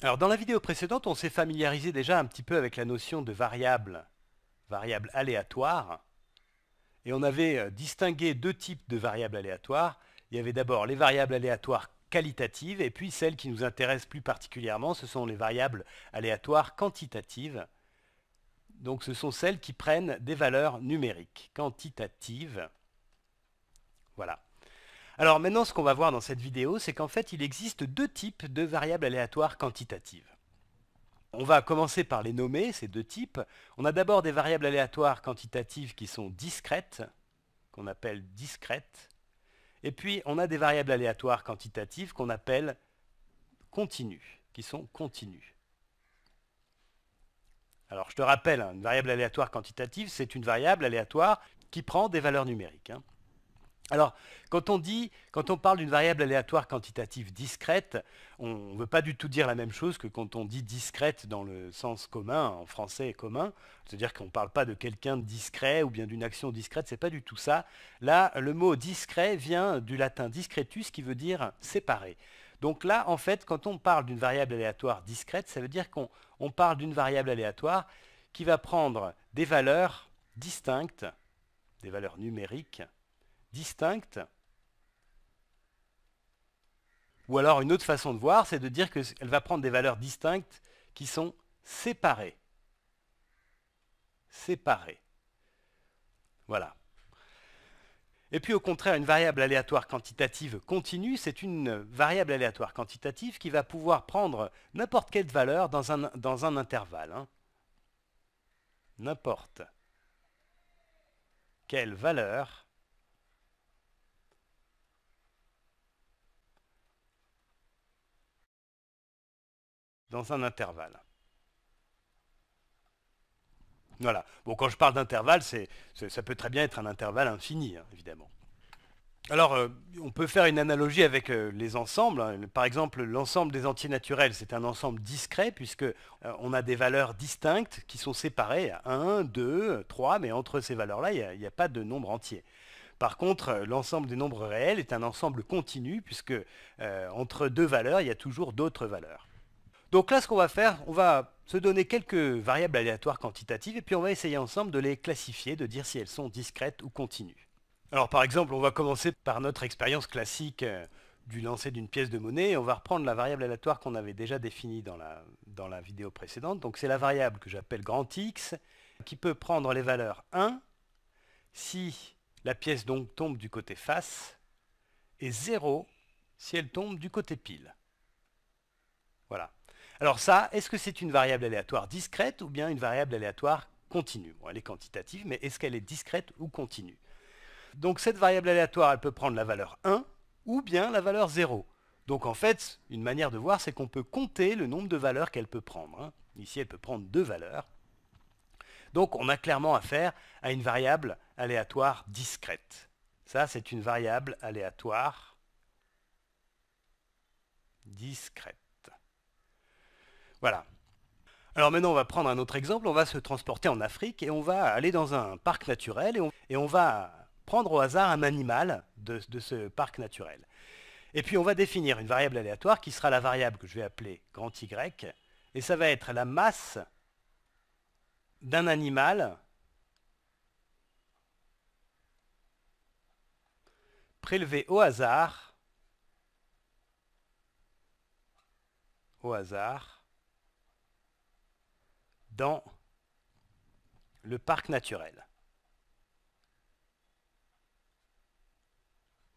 Alors dans la vidéo précédente, on s'est familiarisé déjà un petit peu avec la notion de variable aléatoire, et on avait distingué deux types de variables aléatoires. Il y avait d'abord les variables aléatoires qualitatives, et puis celles qui nous intéressent plus particulièrement, ce sont les variables aléatoires quantitatives. Donc ce sont celles qui prennent des valeurs numériques, quantitatives. Voilà. Alors maintenant, ce qu'on va voir dans cette vidéo, c'est qu'en fait, il existe deux types de variables aléatoires quantitatives. On va commencer par les nommer, ces deux types. On a d'abord des variables aléatoires quantitatives qui sont discrètes, qu'on appelle discrètes. Et puis, on a des variables aléatoires quantitatives qu'on appelle continues, qui sont continues. Alors, je te rappelle, une variable aléatoire quantitative, c'est une variable aléatoire qui prend des valeurs numériques. Alors, quand on parle d'une variable aléatoire quantitative discrète, on ne veut pas du tout dire la même chose que quand on dit discrète dans le sens commun, en français commun. C'est-à-dire qu'on ne parle pas de quelqu'un de discret ou bien d'une action discrète, c'est pas du tout ça. Là, le mot discret vient du latin discretus qui veut dire séparé. Donc là, en fait, quand on parle d'une variable aléatoire discrète, ça veut dire qu'on parle d'une variable aléatoire qui va prendre des valeurs distinctes, des valeurs numériques, distinctes. Ou alors une autre façon de voir, c'est de dire qu'elle va prendre des valeurs distinctes qui sont séparées. Séparées. Voilà. Et puis au contraire, une variable aléatoire quantitative continue, c'est une variable aléatoire quantitative qui va pouvoir prendre n'importe quelle valeur dans un intervalle. N'importe quelle valeur dans un intervalle. Voilà. Bon, quand je parle d'intervalle, ça peut très bien être un intervalle infini, évidemment. Alors, on peut faire une analogie avec les ensembles, hein. Par exemple, l'ensemble des entiers naturels, c'est un ensemble discret puisque on a des valeurs distinctes qui sont séparées à 1, 2, 3, mais entre ces valeurs-là, il n'y a pas de nombre entier. Par contre, l'ensemble des nombres réels est un ensemble continu puisque entre deux valeurs, il y a toujours d'autres valeurs. Donc là, ce qu'on va faire, on va se donner quelques variables aléatoires quantitatives et puis on va essayer ensemble de les classifier, de dire si elles sont discrètes ou continues. Alors par exemple, on va commencer par notre expérience classique du lancer d'une pièce de monnaie. On va reprendre la variable aléatoire qu'on avait déjà définie dans la vidéo précédente. Donc c'est la variable que j'appelle grand X, qui peut prendre les valeurs 1 si la pièce donc tombe du côté face et 0 si elle tombe du côté pile. Voilà. Alors ça, est-ce que c'est une variable aléatoire discrète ou bien une variable aléatoire continue? Bon, elle est quantitative, mais est-ce qu'elle est discrète ou continue? Donc cette variable aléatoire, elle peut prendre la valeur 1 ou bien la valeur 0. Donc en fait, une manière de voir, c'est qu'on peut compter le nombre de valeurs qu'elle peut prendre. Ici, elle peut prendre deux valeurs. Donc on a clairement affaire à une variable aléatoire discrète. Ça, c'est une variable aléatoire discrète. Voilà. Alors maintenant, on va prendre un autre exemple. On va se transporter en Afrique et on va aller dans un parc naturel et on va prendre au hasard un animal de ce parc naturel. Et puis on va définir une variable aléatoire qui sera la variable que je vais appeler grand Y. Et ça va être la masse d'un animal prélevé au hasard, dans le parc naturel.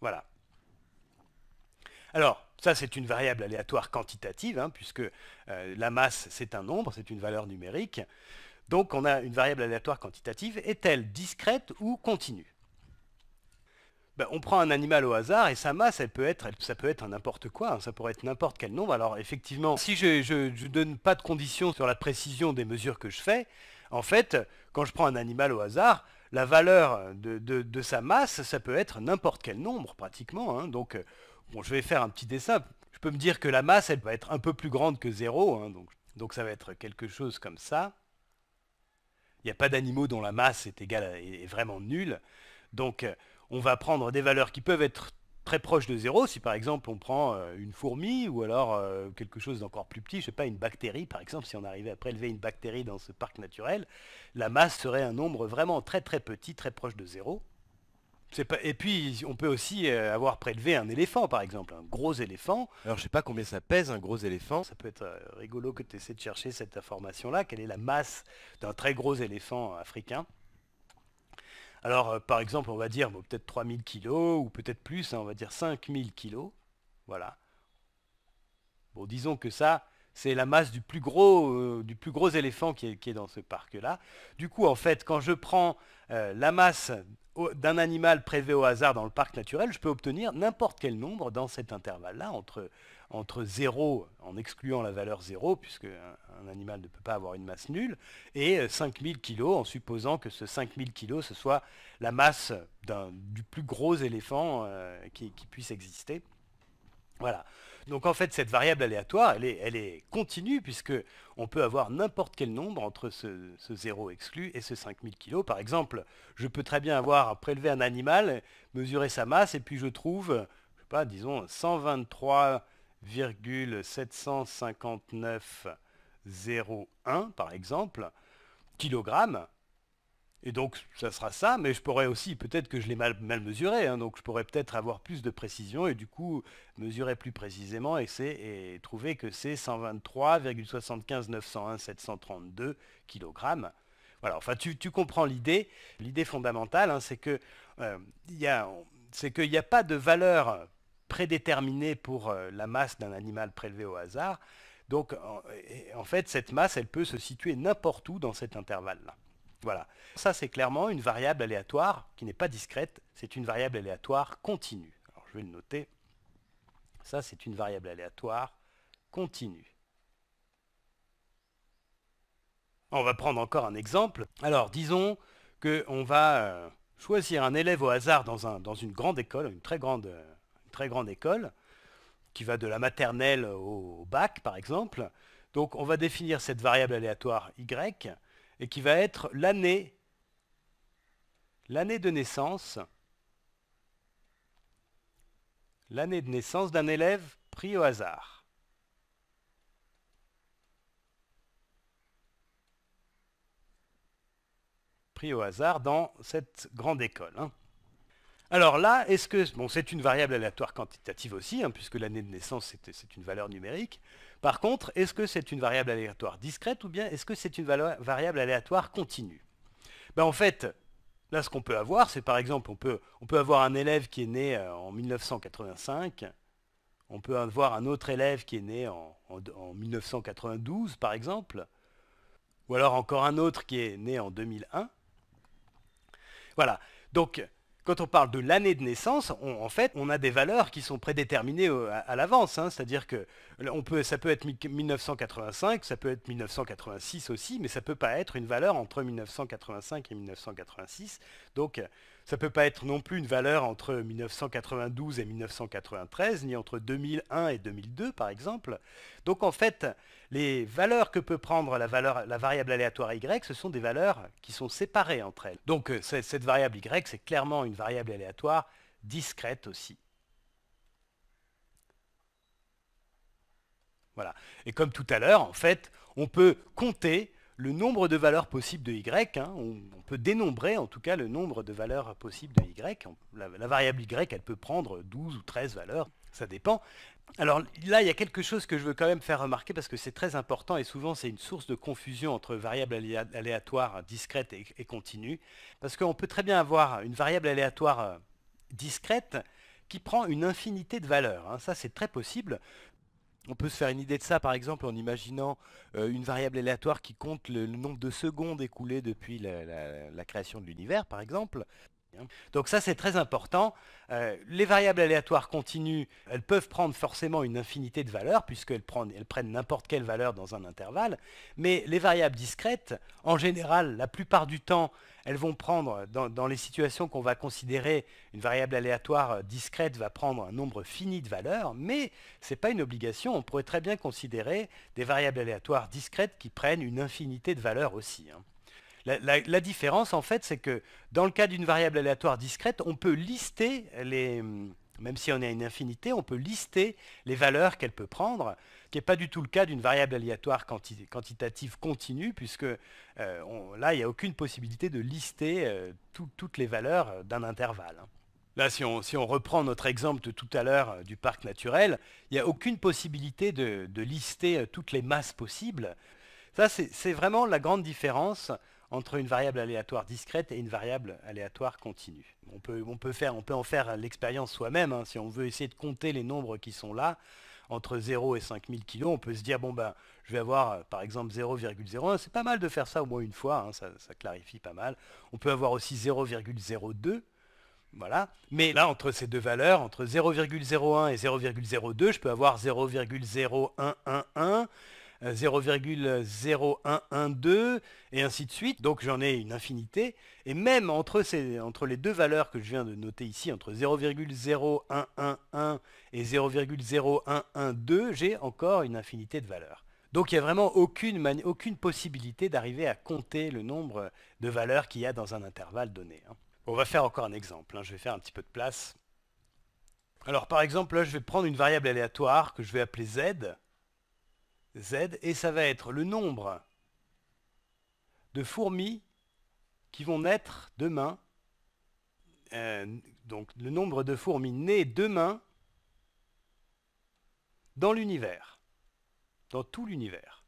Voilà. Alors, ça c'est une variable aléatoire quantitative, puisque la masse c'est un nombre, c'est une valeur numérique. Donc on a une variable aléatoire quantitative. Est-elle discrète ou continue? Ben, on prend un animal au hasard et sa masse, ça peut être n'importe quoi, ça pourrait être n'importe quel nombre. Alors effectivement, si je donne pas de conditions sur la précision des mesures que je fais, en fait, quand je prends un animal au hasard, la valeur de sa masse, ça peut être n'importe quel nombre pratiquement. Donc, bon, je vais faire un petit dessin. Je peux me dire que la masse, elle va être un peu plus grande que 0, donc ça va être quelque chose comme ça. Il n'y a pas d'animaux dont la masse est vraiment nulle. Donc on va prendre des valeurs qui peuvent être très proche de zéro, si par exemple on prend une fourmi ou alors quelque chose d'encore plus petit, je sais pas, une bactérie par exemple, si on arrivait à prélever une bactérie dans ce parc naturel, la masse serait un nombre vraiment très très petit, très proche de zéro. Et puis on peut aussi avoir prélevé un éléphant par exemple, un gros éléphant. Alors, je sais pas combien ça pèse un gros éléphant. Ça peut être rigolo que tu essaies de chercher cette information-là, quelle est la masse d'un très gros éléphant africain. Alors, par exemple, on va dire bon, peut-être 3000 kilos, ou peut-être plus, hein, on va dire 5000 kilos. Voilà. Bon, disons que ça, c'est la masse du plus gros éléphant qui est dans ce parc-là. Du coup, en fait, quand je prends la masse d'un animal prélevé au hasard dans le parc naturel, je peux obtenir n'importe quel nombre dans cet intervalle-là, entre 0, en excluant la valeur 0, puisque un animal ne peut pas avoir une masse nulle, et 5000 kilos, en supposant que ce 5000 kilos, ce soit la masse du plus gros éléphant qui puisse exister. Voilà. Donc en fait, cette variable aléatoire, elle est continue, puisque on peut avoir n'importe quel nombre entre ce 0 exclu et ce 5000 kg. Par exemple, je peux très bien avoir prélevé un animal, mesurer sa masse, et puis je trouve, je sais pas, disons 123,759,01 par exemple, kilogrammes. Et donc ça sera ça, mais je pourrais aussi, peut-être que je l'ai mal mesuré, hein, donc je pourrais peut-être avoir plus de précision et du coup mesurer plus précisément et trouver que c'est 123,75901,732 kg. Voilà, enfin tu comprends l'idée. L'idée fondamentale, hein, c'est qu'il n'y a pas de valeur prédéterminée pour la masse d'un animal prélevé au hasard. Donc en fait, cette masse, elle peut se situer n'importe où dans cet intervalle-là. Voilà. Ça, c'est clairement une variable aléatoire qui n'est pas discrète, c'est une variable aléatoire continue. Alors, je vais le noter. Ça, c'est une variable aléatoire continue. On va prendre encore un exemple. Alors, disons qu'on va choisir un élève au hasard dans une grande école, une très grande école, qui va de la maternelle au bac, par exemple. Donc, on va définir cette variable aléatoire y, et qui va être l'année de naissance d'un élève pris au hasard. Pris au hasard dans cette grande école. Hein. Alors là, est-ce que... Bon, c'est une variable aléatoire quantitative aussi, hein, puisque l'année de naissance, c'est une valeur numérique. Par contre, est-ce que c'est une variable aléatoire discrète ou bien est-ce que c'est une variable aléatoire continue? Ben, en fait, là, ce qu'on peut avoir, c'est par exemple, on peut avoir un élève qui est né en 1985, on peut avoir un autre élève qui est né en 1992, par exemple, ou alors encore un autre qui est né en 2001. Voilà. Donc, quand on parle de l'année de naissance, en fait, on a des valeurs qui sont prédéterminées à l'avance. Hein, c'est-à-dire que ça peut être 1985, ça peut être 1986 aussi, mais ça ne peut pas être une valeur entre 1985 et 1986. Donc, ça ne peut pas être non plus une valeur entre 1992 et 1993, ni entre 2001 et 2002, par exemple. Donc, en fait, les valeurs que peut prendre la variable aléatoire y, ce sont des valeurs qui sont séparées entre elles. Donc cette variable y, c'est clairement une variable aléatoire discrète aussi. Voilà. Et comme tout à l'heure, en fait, on peut compter le nombre de valeurs possibles de y. Hein, on peut dénombrer en tout cas le nombre de valeurs possibles de y. La variable y, elle peut prendre 12 ou 13 valeurs, ça dépend. Alors là, il y a quelque chose que je veux quand même faire remarquer parce que c'est très important et souvent c'est une source de confusion entre variable aléatoire discrète et continue. Parce qu'on peut très bien avoir une variable aléatoire discrète qui prend une infinité de valeurs. Hein. Ça, c'est très possible. On peut se faire une idée de ça, par exemple, en imaginant une variable aléatoire qui compte le nombre de secondes écoulées depuis la création de l'univers, par exemple. Donc ça, c'est très important. Les variables aléatoires continues, elles peuvent prendre forcément une infinité de valeurs, puisqu'elles prennent n'importe quelle valeur dans un intervalle. Mais les variables discrètes, en général, la plupart du temps, elles vont prendre, dans les situations qu'on va considérer, une variable aléatoire discrète va prendre un nombre fini de valeurs, mais ce n'est pas une obligation. On pourrait très bien considérer des variables aléatoires discrètes qui prennent une infinité de valeurs aussi. Hein. La différence, en fait, c'est que dans le cas d'une variable aléatoire discrète, on peut lister Même si on a une infinité, on peut lister les valeurs qu'elle peut prendre, ce qui n'est pas du tout le cas d'une variable aléatoire quantitative continue, puisque là, il n'y a aucune possibilité de lister toutes les valeurs d'un intervalle. Là, si on reprend notre exemple de tout à l'heure du parc naturel, il n'y a aucune possibilité de lister toutes les masses possibles. Ça, c'est vraiment la grande différence entre une variable aléatoire discrète et une variable aléatoire continue. On peut en faire l'expérience soi-même, hein. Si on veut essayer de compter les nombres qui sont là, entre 0 et 5000 kg, on peut se dire, bon ben, je vais avoir par exemple 0,01, c'est pas mal de faire ça au moins une fois, hein, ça clarifie pas mal. On peut avoir aussi 0,02, voilà. Mais là, entre ces deux valeurs, entre 0,01 et 0,02, je peux avoir 0,0111, 0,0112 et ainsi de suite. Donc j'en ai une infinité. Et même entre les deux valeurs que je viens de noter ici, entre 0,0111 et 0,0112, j'ai encore une infinité de valeurs. Donc il n'y a vraiment aucune possibilité d'arriver à compter le nombre de valeurs qu'il y a dans un intervalle donné, hein. On va faire encore un exemple, hein. Je vais faire un petit peu de place. Alors par exemple, là je vais prendre une variable aléatoire que je vais appeler z. Et ça va être le nombre de fourmis qui vont naître demain. Donc le nombre de fourmis nées demain dans l'univers, dans tout l'univers.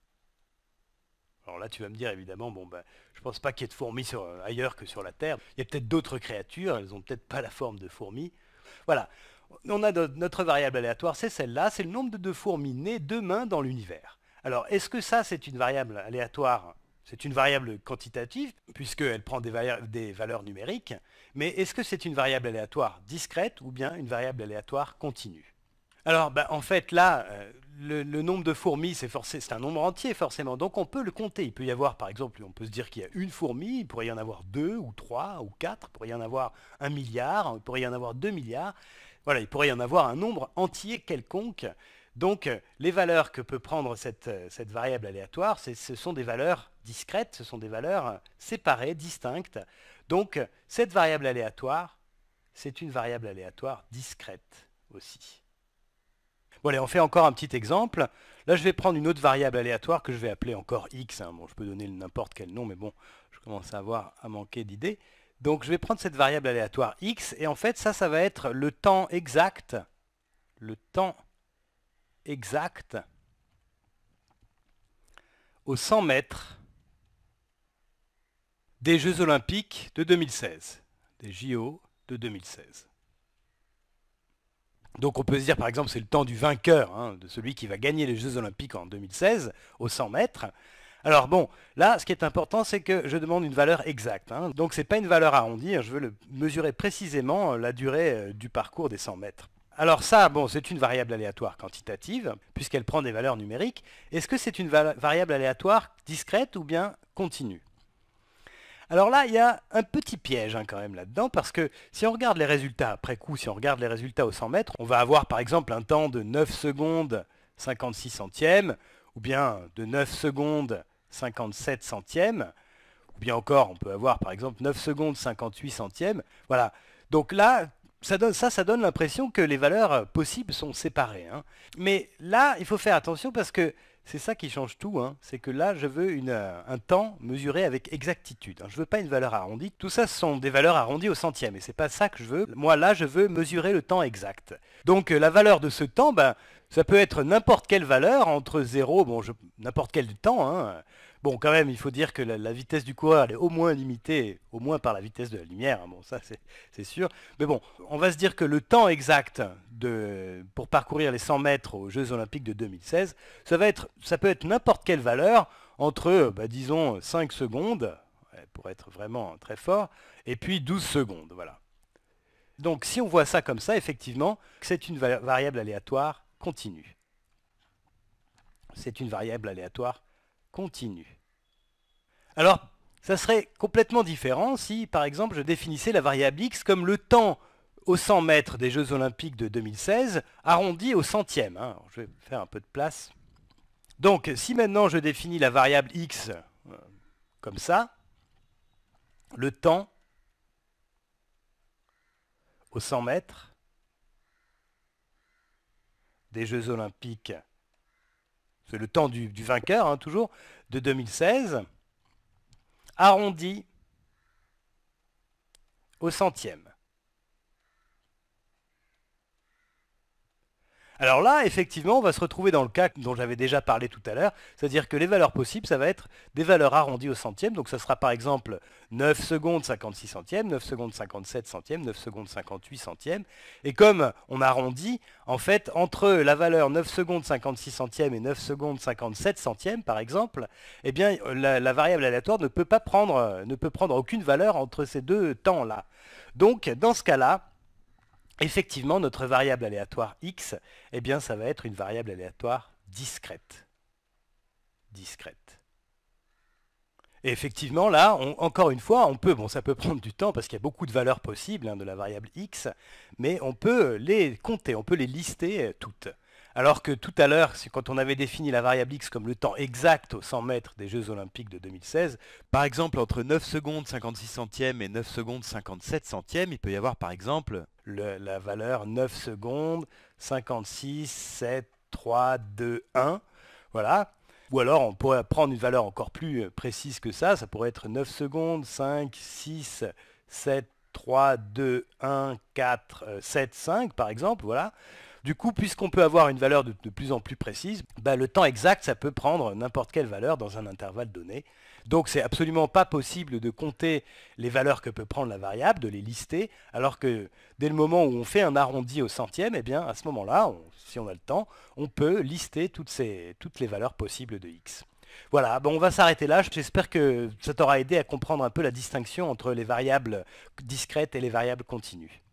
Alors là tu vas me dire évidemment, bon ben, je pense pas qu'il y ait de fourmis ailleurs que sur la Terre. Il y a peut-être d'autres créatures, elles n'ont peut-être pas la forme de fourmis. Voilà, on a notre variable aléatoire, c'est celle-là, c'est le nombre de fourmis nées demain dans l'univers. Alors, est-ce que ça, c'est une variable aléatoire? C'est une variable quantitative, puisqu'elle prend des valeurs numériques, mais est-ce que c'est une variable aléatoire discrète ou bien une variable aléatoire continue? Alors, en fait, là, le nombre de fourmis, c'est un nombre entier, forcément, donc on peut le compter. Il peut y avoir, par exemple, on peut se dire qu'il y a une fourmi, il pourrait y en avoir 2, ou 3, ou 4, il pourrait y en avoir 1 milliard, il pourrait y en avoir 2 milliards. Voilà, il pourrait y en avoir un nombre entier quelconque. Donc, les valeurs que peut prendre cette variable aléatoire, ce sont des valeurs discrètes, ce sont des valeurs séparées, distinctes. Donc, cette variable aléatoire, c'est une variable aléatoire discrète aussi. Bon, allez, on fait encore un petit exemple. Là, je vais prendre une autre variable aléatoire que je vais appeler encore x, hein. Bon, je peux donner n'importe quel nom, mais bon, je commence à manquer d'idées. Donc, je vais prendre cette variable aléatoire x, et en fait, ça va être le temps exact aux 100 mètres des Jeux Olympiques de 2016, des JO de 2016. Donc on peut se dire par exemple c'est le temps du vainqueur, hein, de celui qui va gagner les Jeux Olympiques en 2016 aux 100 mètres. Alors bon, là ce qui est important c'est que je demande une valeur exacte, hein. Donc c'est pas une valeur arrondie, hein, je veux mesurer précisément la durée du parcours des 100 mètres. Alors ça, bon, c'est une variable aléatoire quantitative, puisqu'elle prend des valeurs numériques. Est-ce que c'est une variable aléatoire discrète ou bien continue? Alors là, il y a un petit piège, hein, quand même là-dedans, parce que si on regarde les résultats après coup, si on regarde les résultats aux 100 mètres, on va avoir par exemple un temps de 9 secondes 56 centièmes, ou bien de 9 secondes 57 centièmes, ou bien encore, on peut avoir par exemple 9 secondes 58 centièmes. Voilà, donc là, ça donne l'impression que les valeurs possibles sont séparées, hein. Mais là, il faut faire attention parce que c'est ça qui change tout, hein. C'est que là, je veux un temps mesuré avec exactitude, hein. Je ne veux pas une valeur arrondie. Tout ça, ce sont des valeurs arrondies au centième, et c'est pas ça que je veux. Moi, là, je veux mesurer le temps exact. Donc, la valeur de ce temps, ça peut être n'importe quelle valeur entre 0, bon, n'importe quel temps, hein. Bon, quand même, il faut dire que la vitesse du coureur, elle est au moins limitée, au moins par la vitesse de la lumière, hein. Bon, ça, c'est sûr. Mais bon, on va se dire que le temps exact pour parcourir les 100 mètres aux Jeux Olympiques de 2016, ça peut être n'importe quelle valeur entre, disons, 5 secondes, pour être vraiment très fort, et puis 12 secondes, voilà. Donc, si on voit ça comme ça, effectivement, c'est une variable aléatoire continue. C'est une variable aléatoire continue. Alors, ça serait complètement différent si, par exemple, je définissais la variable x comme le temps aux 100 mètres des Jeux Olympiques de 2016, arrondi au centième, hein. Alors, je vais faire un peu de place. Donc, si maintenant je définis la variable x comme ça, le temps aux 100 mètres des Jeux Olympiques, c'est le temps du vainqueur, hein, toujours, de 2016, arrondi au centième. Alors là, effectivement, on va se retrouver dans le cas dont j'avais déjà parlé tout à l'heure, c'est-à-dire que les valeurs possibles, ça va être des valeurs arrondies au centième, donc ça sera par exemple 9 secondes 56 centièmes, 9 secondes 57 centièmes, 9 secondes 58 centièmes, et comme on arrondit, en fait, entre la valeur 9 secondes 56 centièmes et 9 secondes 57 centièmes, par exemple, eh bien, la variable aléatoire ne peut prendre aucune valeur entre ces deux temps-là. Donc, dans ce cas-là, effectivement, notre variable aléatoire x, eh bien, ça va être une variable aléatoire discrète. Et effectivement, là, encore une fois, ça peut prendre du temps parce qu'il y a beaucoup de valeurs possibles, hein, de la variable x, mais on peut les compter, on peut les lister toutes. Alors que tout à l'heure, quand on avait défini la variable x comme le temps exact aux 100 mètres des Jeux Olympiques de 2016, Par exemple, entre 9 secondes 56 centièmes et 9 secondes 57 centièmes, il peut y avoir par exemple la valeur 9 secondes, 56, 7, 3, 2, 1, voilà. Ou alors on pourrait prendre une valeur encore plus précise que ça pourrait être 9 secondes, 5, 6, 7, 3, 2, 1, 4, 7, 5 par exemple, voilà. Du coup, puisqu'on peut avoir une valeur de plus en plus précise, le temps exact, ça peut prendre n'importe quelle valeur dans un intervalle donné. Donc c'est absolument pas possible de compter les valeurs que peut prendre la variable, de les lister, alors que dès le moment où on fait un arrondi au centième, eh bien à ce moment-là, si on a le temps, on peut lister toutes les valeurs possibles de x. Voilà, on va s'arrêter là. J'espère que ça t'aura aidé à comprendre un peu la distinction entre les variables discrètes et les variables continues.